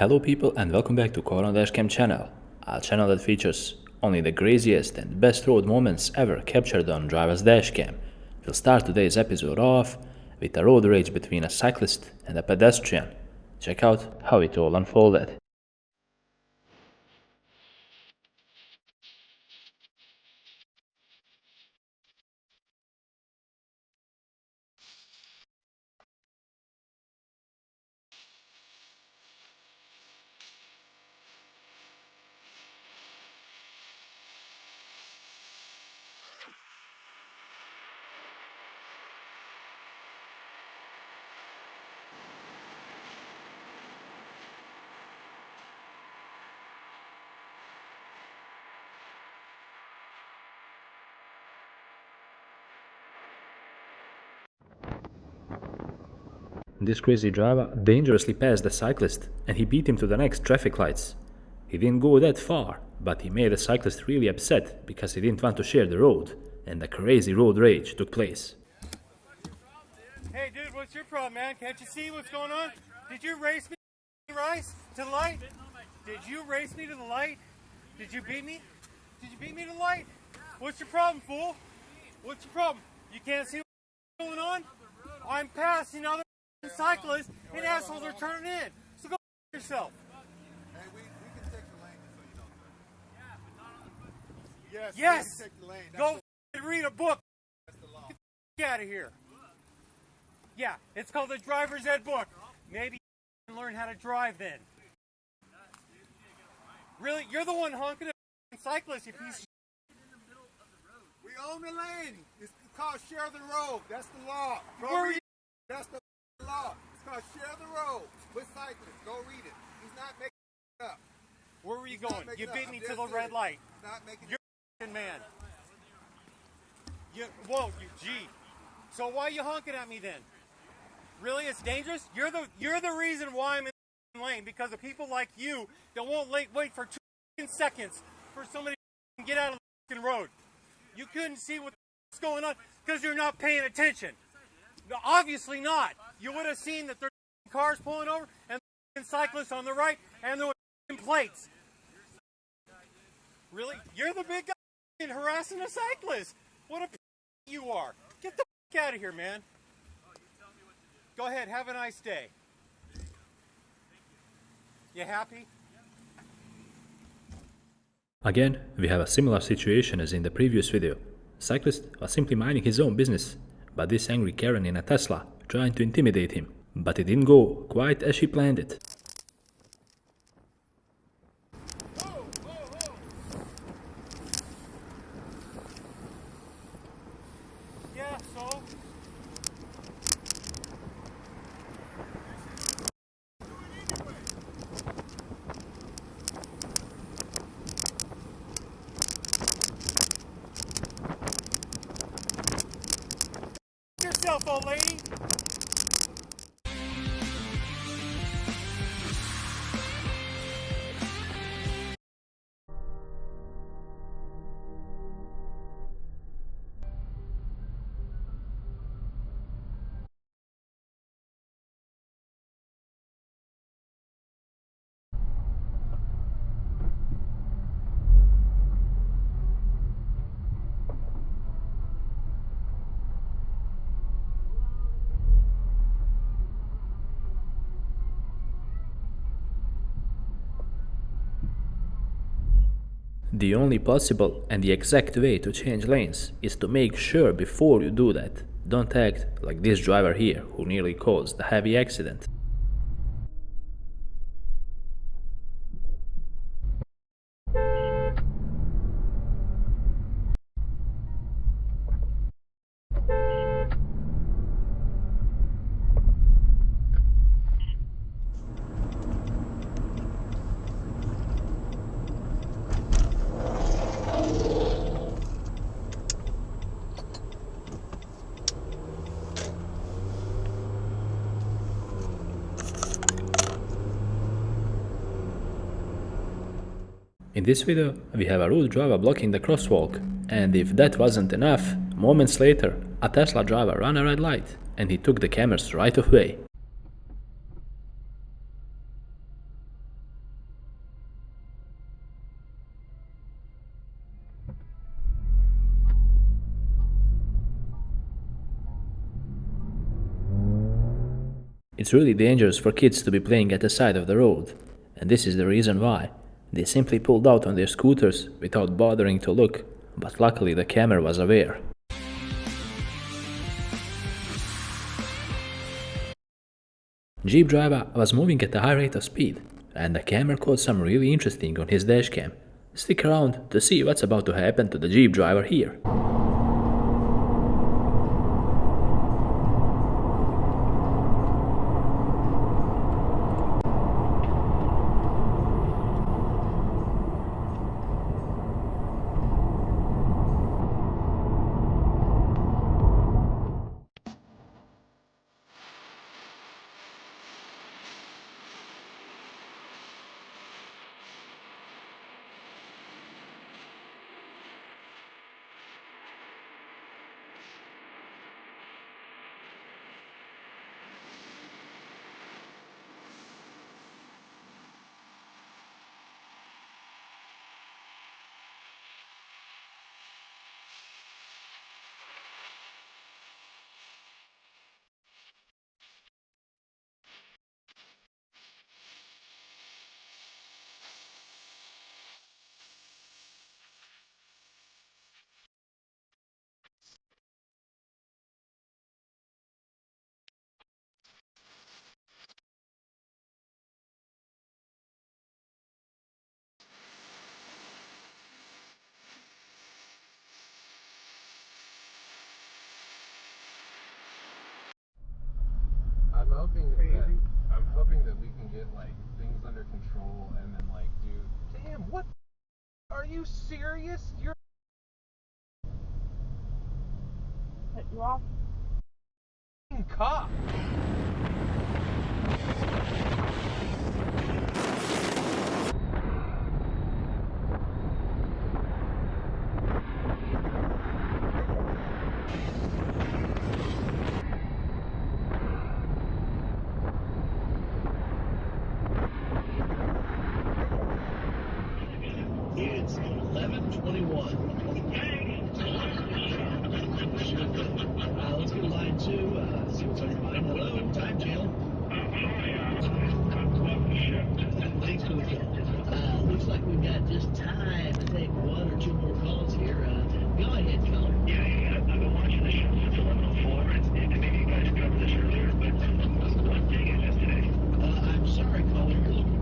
Hello people and welcome back to Caught on DashCam channel, a channel that features only the craziest and best road moments ever captured on driver's dashcam. We'll start today's episode off with a road rage between a cyclist and a pedestrian. Check out how it all unfolded. This crazy driver dangerously passed the cyclist and he beat him to the next traffic lights. He didn't go that far, but he made the cyclist really upset because he didn't want to share the road, and a crazy road rage took place. Hey dude, what's your problem, man? Can't you see what's going on? Did you race me to the light? Did you race me to the light? Did you beat me? Did you beat me to the light? What's your problem, fool? What's your problem? You can't see what's going on? I'm passing other cyclists and assholes are turning in. So go yourself. Hey, we can take the lane so you know. Yes. We can take the lane. Go read a book. That's the law. Get the out of here. Yeah, it's called the driver's ed book. Maybe you can learn how to drive then. Really? You're the one honking at cyclists, you piece of We own the lane. It's called share the road. That's the law. Go Where are read you? it. That's the law. It's called share the road with cyclists. Go read it. He's not making it up. Where were you He's not going? making You it beat up. me I'm to dead the red serious. light. He's not making You're it a man. Gee. So why are you honking at me then? Really, it's dangerous? You're the reason why I'm in the lane, because of people like you that won't wait for 2 seconds for somebody to get out of the road. You couldn't see what's going on because you're not paying attention. No, obviously not. You would have seen that there's cars pulling over and cyclists on the right and there were plates. Really? You're the big guy harassing a cyclist. What a you are. Get the out of here, man. Go ahead, have a nice day. You happy? Again, we have a similar situation as in the previous video. Cyclist was simply minding his own business, but this angry Karen in a Tesla trying to intimidate him. But it didn't go quite as she planned it. Yeah, so? Yourself, old lady. The only possible and the exact way to change lanes is to make sure before you do that. Don't act like this driver here who nearly caused a heavy accident. In this video, we have a rude driver blocking the crosswalk, and if that wasn't enough, moments later, a Tesla driver ran a red light, and he took the cameras right away. It's really dangerous for kids to be playing at the side of the road, and this is the reason why. They simply pulled out on their scooters without bothering to look, but luckily the camera was aware. Jeep driver was moving at a high rate of speed, and the camera caught some really interesting on his dashcam. Stick around to see what's about to happen to the Jeep driver here. I'm hoping that we can get like things under control and then like do. Damn, what? Are you serious? You're You're a cop. It's 11:21. Let's go to line 2. See what's on your mind. Hello, time jail. Thanks for the call. Looks like we've got just time to take 1 or 2 more calls here. Go ahead, caller. Yeah. I've been watching the show since 11:04. And maybe you guys covered this earlier, but what day is it today? I'm sorry, caller. You're looking.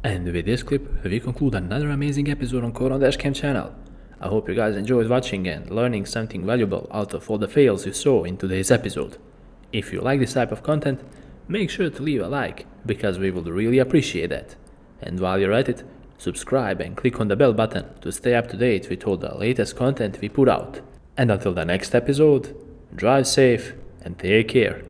And with this clip, we conclude another amazing episode on Caught on DashCam channel. I hope you guys enjoyed watching and learning something valuable out of all the fails you saw in today's episode. If you like this type of content, make sure to leave a like, because we would really appreciate that. And while you're at it, subscribe and click on the bell button to stay up to date with all the latest content we put out. And until the next episode, drive safe and take care.